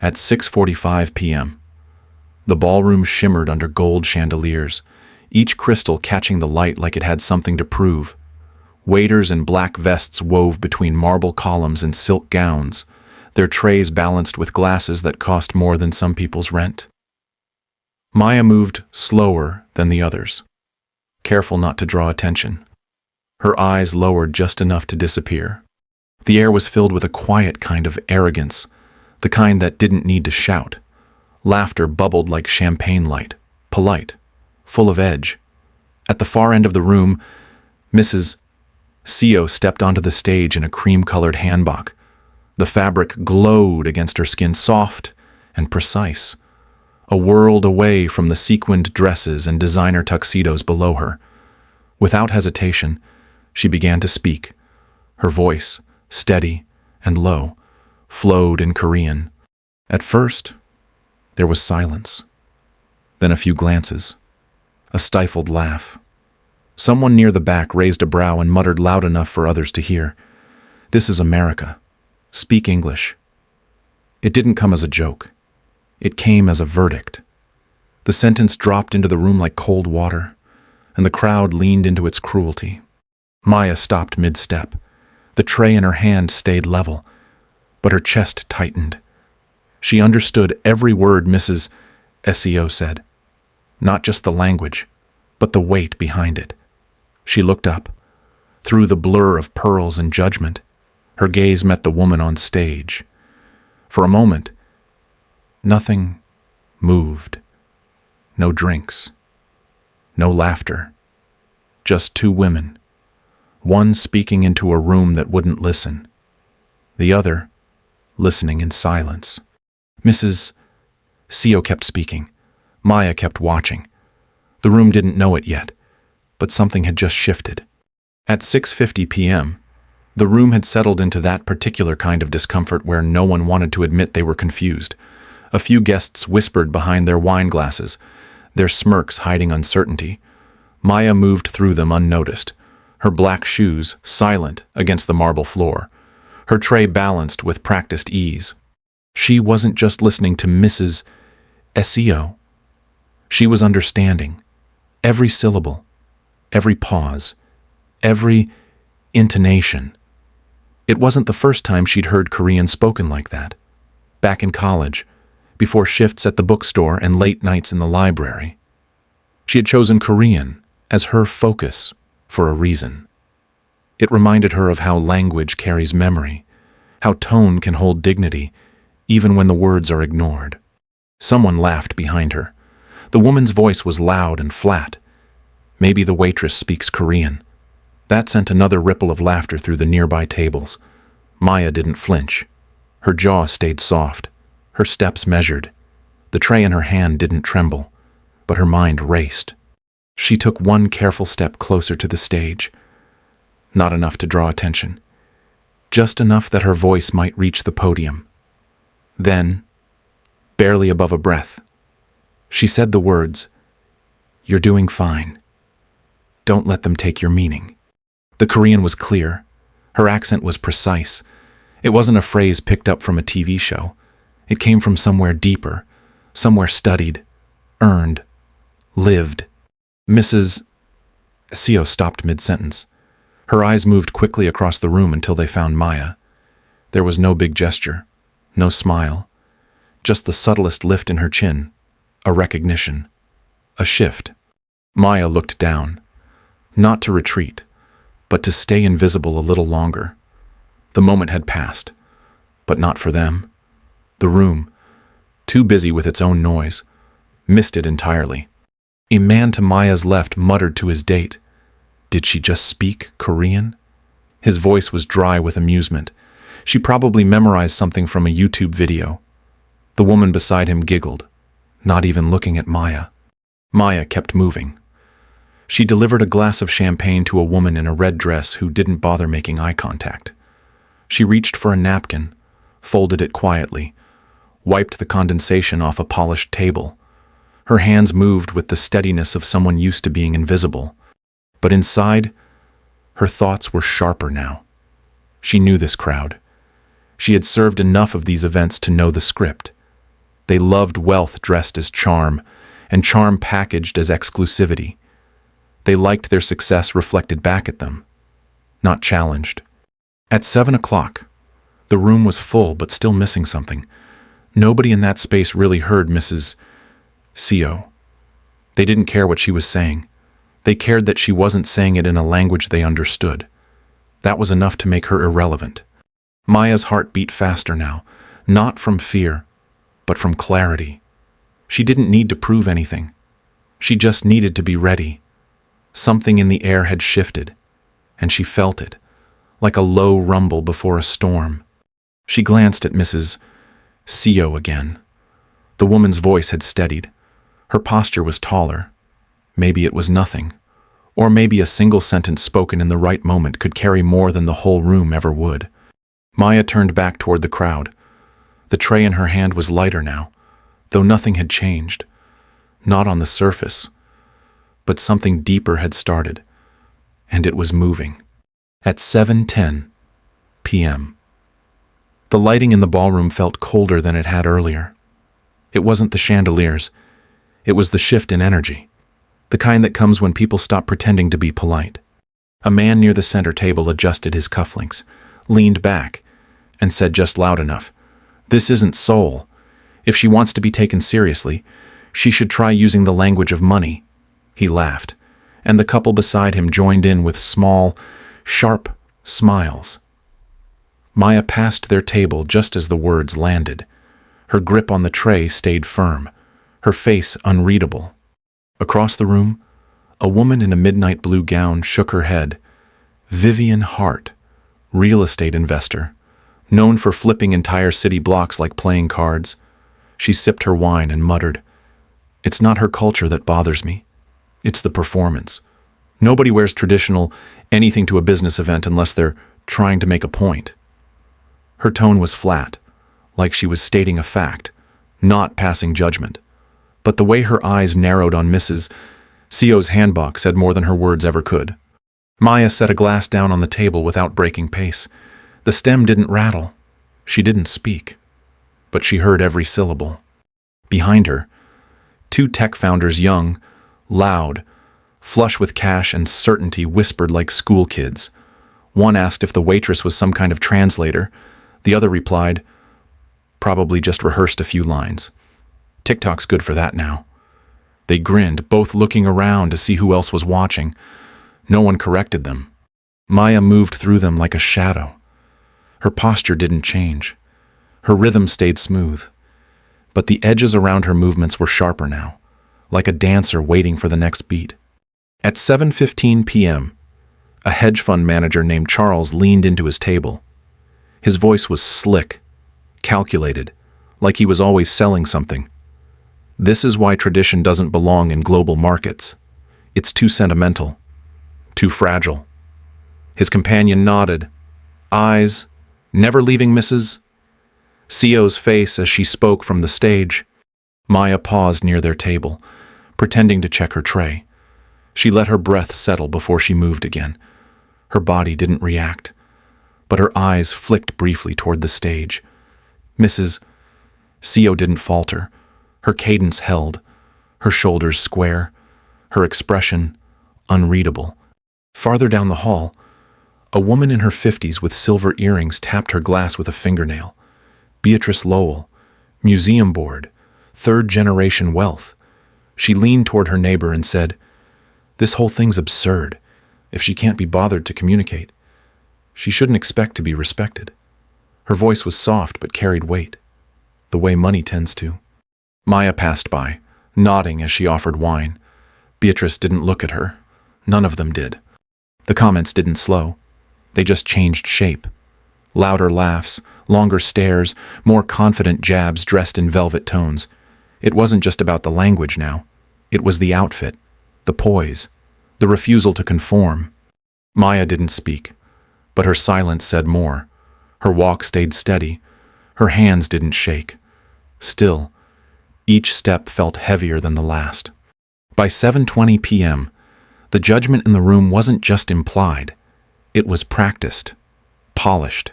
At 6:45 p.m., the ballroom shimmered under gold chandeliers, each crystal catching the light like it had something to prove. Waiters in black vests wove between marble columns and silk gowns, their trays balanced with glasses that cost more than some people's rent. Maya moved slower than the others, careful not to draw attention. Her eyes lowered just enough to disappear. The air was filled with a quiet kind of arrogance, the kind that didn't need to shout. Laughter bubbled like champagne light, polite, full of edge. At the far end of the room, Mrs. Co stepped onto the stage in a cream-colored hanbok. The fabric glowed against her skin, soft and precise, a world away from the sequined dresses and designer tuxedos below her. Without hesitation, she began to speak. Her voice, steady and low, flowed in Korean. At first, there was silence. Then a few glances. A stifled laugh. Someone near the back raised a brow and muttered loud enough for others to hear. "This is America. Speak English." It didn't come as a joke. It came as a verdict. The sentence dropped into the room like cold water, and the crowd leaned into its cruelty. Maya stopped mid-step. The tray in her hand stayed level, but her chest tightened. She understood every word Mrs. Co said, not just the language, but the weight behind it. She looked up. Through the blur of pearls and judgment, her gaze met the woman on stage. For a moment, nothing moved. No drinks. No laughter. Just two women. One speaking into a room that wouldn't listen. The other listening in silence. Mrs. Co kept speaking. Maya kept watching. The room didn't know it yet, but something had just shifted. At 6:50 p.m., the room had settled into that particular kind of discomfort where no one wanted to admit they were confused. A few guests whispered behind their wine glasses, their smirks hiding uncertainty. Maya moved through them unnoticed, her black shoes silent against the marble floor, her tray balanced with practiced ease. She wasn't just listening to Mrs. Co. She was understanding every syllable, every pause, every intonation. It wasn't the first time she'd heard Korean spoken like that. Back in college, before shifts at the bookstore and late nights in the library. She had chosen Korean as her focus for a reason. It reminded her of how language carries memory, how tone can hold dignity, even when the words are ignored. Someone laughed behind her. The woman's voice was loud and flat. Maybe the waitress speaks Korean. That sent another ripple of laughter through the nearby tables. Maya didn't flinch. Her jaw stayed soft, her steps measured. The tray in her hand didn't tremble, but her mind raced. She took one careful step closer to the stage. Not enough to draw attention. Just enough that her voice might reach the podium. Then, barely above a breath, she said the words, "You're doing fine. Don't let them take your meaning." The Korean was clear. Her accent was precise. It wasn't a phrase picked up from a TV show. It came from somewhere deeper, somewhere studied, earned, lived. Mrs. Co stopped mid-sentence. Her eyes moved quickly across the room until they found Maya. There was no big gesture, no smile, just the subtlest lift in her chin, a recognition, a shift. Maya looked down, not to retreat, but to stay invisible a little longer. The moment had passed, but not for them. The room, too busy with its own noise, missed it entirely. A man to Maya's left muttered to his date, "Did she just speak Korean?" His voice was dry with amusement. She probably memorized something from a YouTube video. The woman beside him giggled, not even looking at Maya. Maya kept moving. She delivered a glass of champagne to a woman in a red dress who didn't bother making eye contact. She reached for a napkin, folded it quietly, wiped the condensation off a polished table. Her hands moved with the steadiness of someone used to being invisible. But inside, her thoughts were sharper now. She knew this crowd. She had served enough of these events to know the script. They loved wealth dressed as charm, and charm packaged as exclusivity. They liked their success reflected back at them, not challenged. At 7 o'clock, the room was full but still missing something. Nobody in that space really heard Mrs. CO. They didn't care what she was saying. They cared that she wasn't saying it in a language they understood. That was enough to make her irrelevant. Maya's heart beat faster now, not from fear, but from clarity. She didn't need to prove anything. She just needed to be ready. Something in the air had shifted, and she felt it, like a low rumble before a storm. She glanced at Mrs. CO again. The woman's voice had steadied. Her posture was taller. Maybe it was nothing. Or maybe a single sentence spoken in the right moment could carry more than the whole room ever would. Maya turned back toward the crowd. The tray in her hand was lighter now, though nothing had changed. Not on the surface. But something deeper had started, and it was moving. At 7:10 p.m. The lighting in the ballroom felt colder than it had earlier. It wasn't the chandeliers. It was the shift in energy. The kind that comes when people stop pretending to be polite. A man near the center table adjusted his cufflinks, leaned back, and said just loud enough, "This isn't soul. If she wants to be taken seriously, she should try using the language of money." He laughed, and the couple beside him joined in with small, sharp smiles. Maya passed their table just as the words landed. Her grip on the tray stayed firm, her face unreadable. Across the room, a woman in a midnight blue gown shook her head. Vivian Hart, real estate investor, known for flipping entire city blocks like playing cards. She sipped her wine and muttered, "It's not her culture that bothers me. It's the performance. Nobody wears traditional anything to a business event unless they're trying to make a point." Her tone was flat, like she was stating a fact, not passing judgment. But the way her eyes narrowed on Mrs. CO's handbook said more than her words ever could. Maya set a glass down on the table without breaking pace. The stem didn't rattle. She didn't speak. But she heard every syllable. Behind her, two tech founders, young, loud, flush with cash and certainty, whispered like school kids. One asked if the waitress was some kind of translator. The other replied, "Probably just rehearsed a few lines. TikTok's good for that now." They grinned, both looking around to see who else was watching. No one corrected them. Maya moved through them like a shadow. Her posture didn't change. Her rhythm stayed smooth. But the edges around her movements were sharper now, like a dancer waiting for the next beat. At 7:15 p.m., a hedge fund manager named Charles leaned into his table. His voice was slick, calculated, like he was always selling something. "This is why tradition doesn't belong in global markets. It's too sentimental, too fragile." His companion nodded, eyes never leaving Mrs. CO's face as she spoke from the stage. Maya paused near their table, pretending to check her tray. She let her breath settle before she moved again. Her body didn't react, but her eyes flicked briefly toward the stage. Mrs. CO didn't falter. Her cadence held, her shoulders square, her expression unreadable. Farther down the hall, a woman in her 50s with silver earrings tapped her glass with a fingernail. Beatrice Lowell, museum board, third-generation wealth. She leaned toward her neighbor and said, "This whole thing's absurd. If she can't be bothered to communicate, she shouldn't expect to be respected." Her voice was soft but carried weight, the way money tends to. Maya passed by, nodding as she offered wine. Beatrice didn't look at her. None of them did. The comments didn't slow. They just changed shape. Louder laughs, longer stares, more confident jabs dressed in velvet tones. It wasn't just about the language now. It was the outfit, the poise, the refusal to conform. Maya didn't speak, but her silence said more. Her walk stayed steady. Her hands didn't shake. Still, each step felt heavier than the last. By 7:20 p.m., the judgment in the room wasn't just implied. It was practiced, polished,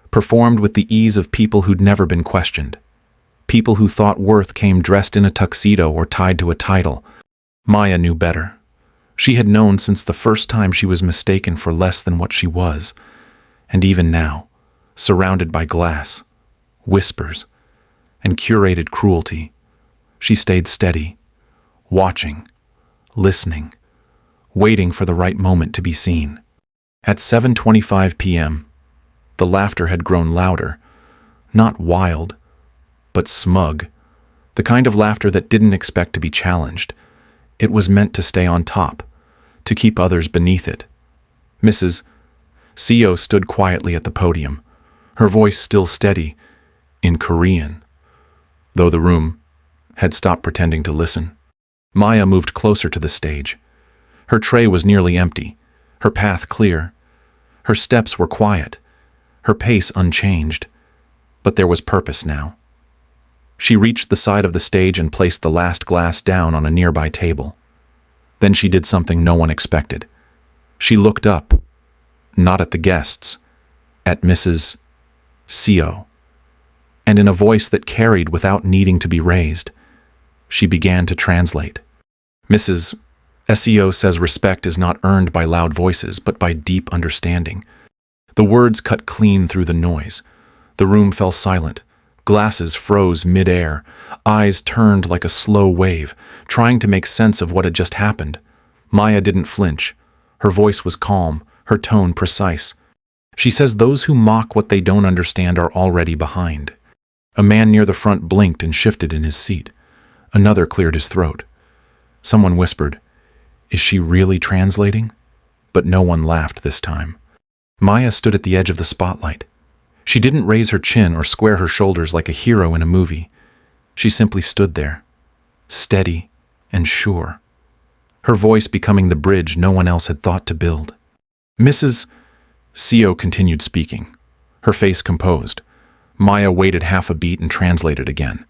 performed with the ease of people who'd never been questioned. People who thought worth came dressed in a tuxedo or tied to a title. Maya knew better. She had known since the first time she was mistaken for less than what she was. And even now, surrounded by glass, whispers, and curated cruelty, she stayed steady, watching, listening, waiting for the right moment to be seen. At 7:25 p.m., the laughter had grown louder, not wild, but smug, the kind of laughter that didn't expect to be challenged. It was meant to stay on top, to keep others beneath it. Mrs. Seo stood quietly at the podium, her voice still steady, in Korean, though the room had stopped pretending to listen. Maya moved closer to the stage. Her tray was nearly empty, her path clear. Her steps were quiet, her pace unchanged, but there was purpose now. She reached the side of the stage and placed the last glass down on a nearby table. Then she did something no one expected. She looked up, not at the guests, at Mrs. Seo, and in a voice that carried without needing to be raised, she began to translate. Mrs. Seo says respect is not earned by loud voices, but by deep understanding. The words cut clean through the noise. The room fell silent. Glasses froze mid-air. Eyes turned like a slow wave, trying to make sense of what had just happened. Maya didn't flinch. Her voice was calm, her tone precise. She says those who mock what they don't understand are already behind. A man near the front blinked and shifted in his seat. Another cleared his throat. Someone whispered, "Is she really translating?" But no one laughed this time. Maya stood at the edge of the spotlight. She didn't raise her chin or square her shoulders like a hero in a movie. She simply stood there, steady and sure, her voice becoming the bridge no one else had thought to build. Mrs. Seo continued speaking, her face composed. Maya waited half a beat and translated again.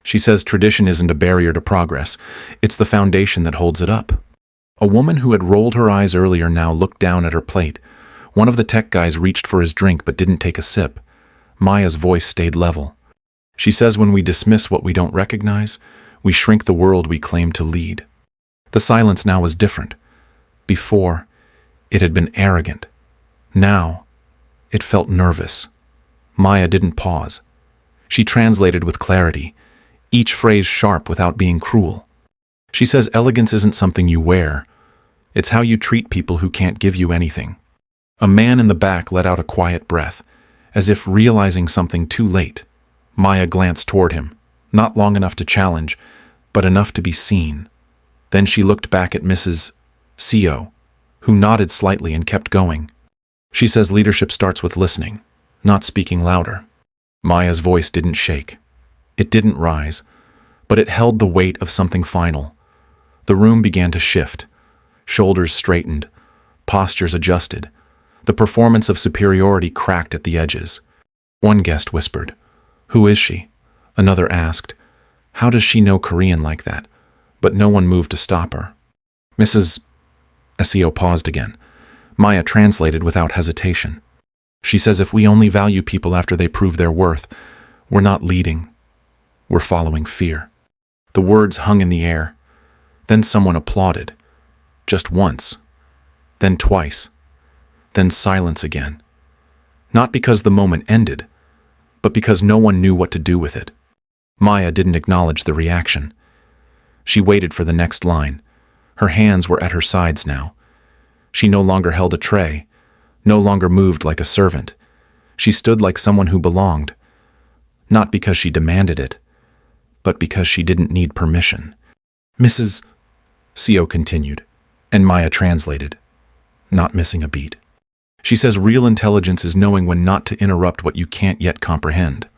She says tradition isn't a barrier to progress, it's the foundation that holds it up. A woman who had rolled her eyes earlier now looked down at her plate. One of the tech guys reached for his drink but didn't take a sip. Maya's voice stayed level. She says when we dismiss what we don't recognize, we shrink the world we claim to lead. The silence now was different. Before, it had been arrogant. Now, it felt nervous. Maya didn't pause. She translated with clarity, each phrase sharp without being cruel. She says elegance isn't something you wear. It's how you treat people who can't give you anything. A man in the back let out a quiet breath, as if realizing something too late. Maya glanced toward him, not long enough to challenge, but enough to be seen. Then she looked back at Mrs. Seo, who nodded slightly and kept going. She says leadership starts with listening, not speaking louder. Maya's voice didn't shake. It didn't rise, but it held the weight of something final. The room began to shift. Shoulders straightened, postures adjusted. The performance of superiority cracked at the edges. One guest whispered, "Who is she?" Another asked, "How does she know Korean like that?" But no one moved to stop her. Mrs. Seo paused again. Maya translated without hesitation. She says if we only value people after they prove their worth, we're not leading. We're following fear. The words hung in the air. Then someone applauded. Just once. Then twice. Then silence again. Not because the moment ended, but because no one knew what to do with it. Maya didn't acknowledge the reaction. She waited for the next line. Her hands were at her sides now. She no longer held a tray, no longer moved like a servant. She stood like someone who belonged, not because she demanded it, but because she didn't need permission. Mrs. Seo continued, and Maya translated, not missing a beat. She says real intelligence is knowing when not to interrupt what you can't yet comprehend.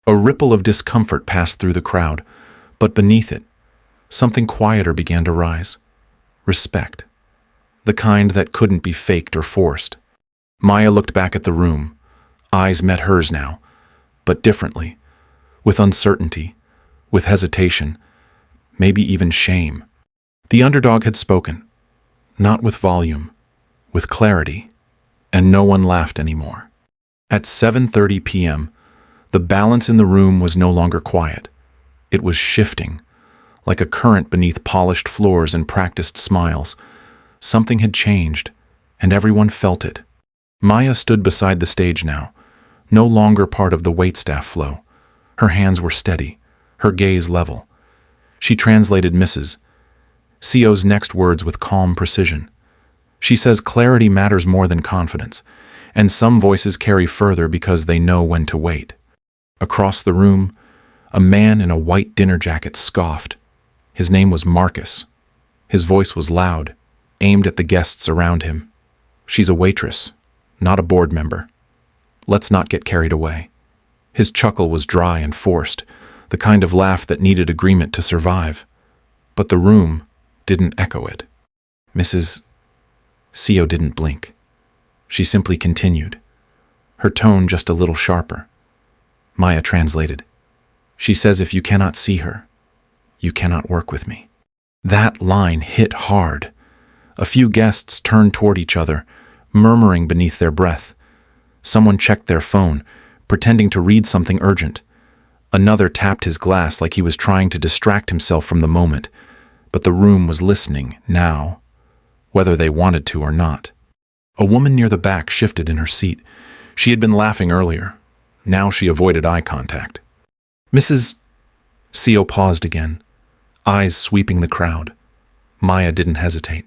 A ripple of discomfort passed through the crowd, but beneath it, something quieter began to rise. Respect. The kind that couldn't be faked or forced. Maya looked back at the room. Eyes met hers now, but differently, with uncertainty, with hesitation, maybe even shame. The underdog had spoken, not with volume, with clarity, and no one laughed anymore. At 7:30 p.m., The balance in the room was no longer quiet. It was shifting, like a current beneath polished floors and practiced smiles. Something had changed, and everyone felt it. Maya stood beside the stage now, no longer part of the waitstaff flow. Her hands were steady, her gaze level. She translated Mrs. CO's next words with calm precision. She says clarity matters more than confidence, and some voices carry further because they know when to wait. Across the room, a man in a white dinner jacket scoffed. His name was Marcus. His voice was loud, aimed at the guests around him. She's a waitress, not a board member. Let's not get carried away. His chuckle was dry and forced, the kind of laugh that needed agreement to survive. But the room didn't echo it. Mrs. CO didn't blink. She simply continued, her tone just a little sharper. Maya translated. She says if you cannot see her, you cannot work with me. That line hit hard. A few guests turned toward each other, murmuring beneath their breath. Someone checked their phone, pretending to read something urgent. Another tapped his glass like he was trying to distract himself from the moment, but the room was listening now, whether they wanted to or not. A woman near the back shifted in her seat. She had been laughing earlier. Now she avoided eye contact. Mrs. CO paused again, eyes sweeping the crowd. Maya didn't hesitate.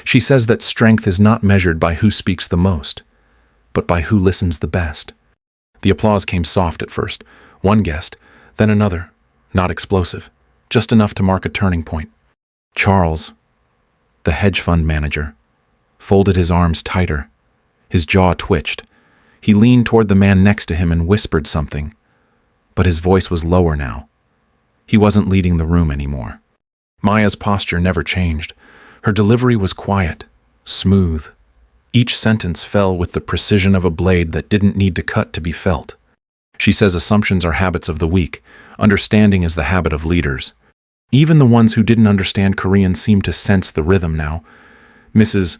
She says that strength is not measured by who speaks the most, but by who listens the best. The applause came soft at first. One guest, then another, not explosive, just enough to mark a turning point. Charles, the hedge fund manager, folded his arms tighter. His jaw twitched. He leaned toward the man next to him and whispered something, but his voice was lower now. He wasn't leading the room anymore. Maya's posture never changed. Her delivery was quiet, smooth. Each sentence fell with the precision of a blade that didn't need to cut to be felt. She says assumptions are habits of the weak. Understanding is the habit of leaders. Even the ones who didn't understand Korean seemed to sense the rhythm now. Mrs.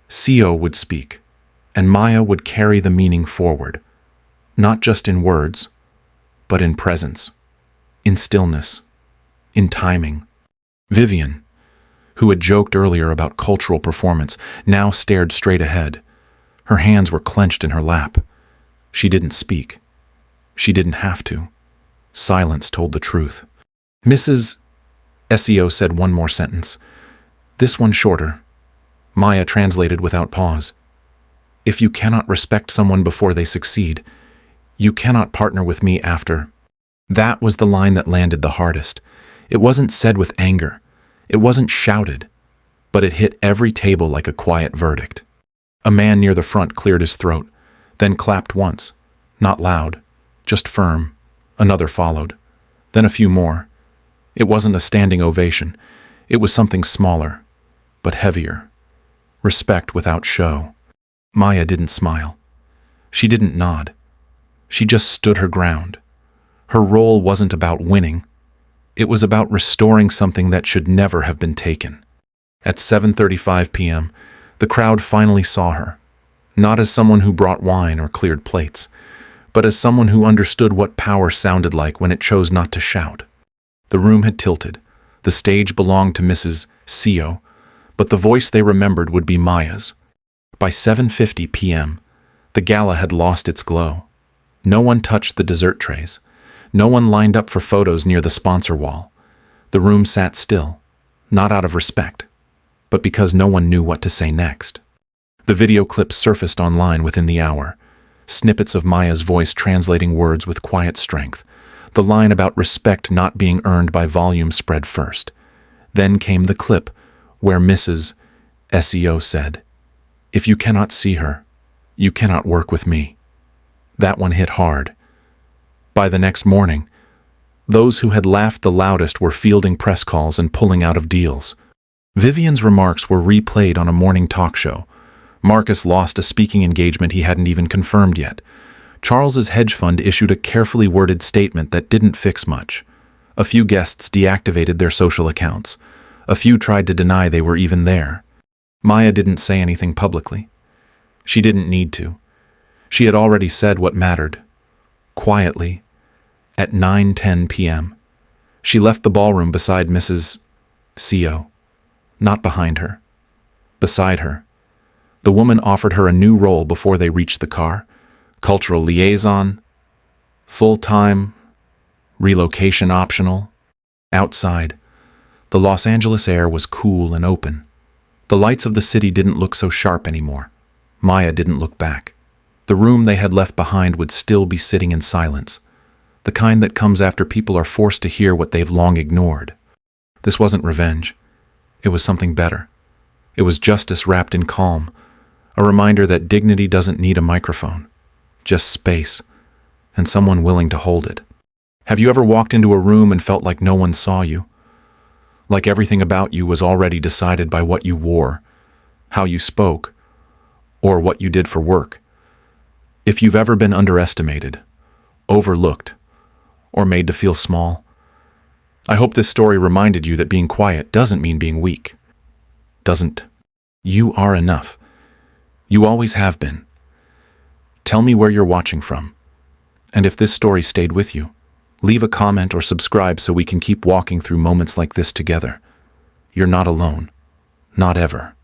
CO would speak, and Maya would carry the meaning forward, not just in words, but in presence, in stillness, in timing. Vivian, who had joked earlier about cultural performance, now stared straight ahead. Her hands were clenched in her lap. She didn't speak. She didn't have to. Silence told the truth. Mrs. SEO said one more sentence. This one shorter. Maya translated without pause. If you cannot respect someone before they succeed, you cannot partner with me after. That was the line that landed the hardest. It wasn't said with anger. It wasn't shouted, but it hit every table like a quiet verdict. A man near the front cleared his throat, then clapped once, not loud, just firm. Another followed, then a few more. It wasn't a standing ovation. It was something smaller, but heavier. Respect without show. Maya didn't smile. She didn't nod. She just stood her ground. Her role wasn't about winning. It was about restoring something that should never have been taken. At 7:35 p.m., the crowd finally saw her, not as someone who brought wine or cleared plates, but as someone who understood what power sounded like when it chose not to shout. The room had tilted. The stage belonged to Mrs. CO, but the voice they remembered would be Maya's. By 7:50 p.m., the gala had lost its glow. No one touched the dessert trays. No one lined up for photos near the sponsor wall. The room sat still, not out of respect, but because no one knew what to say next. The video clips surfaced online within the hour, snippets of Maya's voice translating words with quiet strength, the line about respect not being earned by volume spread first. Then came the clip where Mrs. SEO said, "If you cannot see her, you cannot work with me." That one hit hard. By the next morning, those who had laughed the loudest were fielding press calls and pulling out of deals. Vivian's remarks were replayed on a morning talk show. Marcus lost a speaking engagement he hadn't even confirmed yet. Charles's hedge fund issued a carefully worded statement that didn't fix much. A few guests deactivated their social accounts. A few tried to deny they were even there. Maya didn't say anything publicly. She didn't need to. She had already said what mattered. quietly, at 9:10 p.m. She left the ballroom beside Mrs. Co. Not behind her. Beside her. The woman offered her a new role before they reached the car. Cultural liaison, full-time, relocation optional. Outside, the Los Angeles air was cool and open. The lights of the city didn't look so sharp anymore. Maya didn't look back. The room they had left behind would still be sitting in silence, the kind that comes after people are forced to hear what they've long ignored. This wasn't revenge. It was something better. It was justice wrapped in calm, a reminder that dignity doesn't need a microphone, just space, and someone willing to hold it. Have you ever walked into a room and felt like no one saw you? Like everything about you was already decided by what you wore, how you spoke, or what you did for work? If you've ever been underestimated, overlooked, or made to feel small, I hope this story reminded you that being quiet doesn't mean being weak. Doesn't. You are enough. You always have been. Tell me where you're watching from. And if this story stayed with you, leave a comment or subscribe so we can keep walking through moments like this together. You're not alone. Not ever.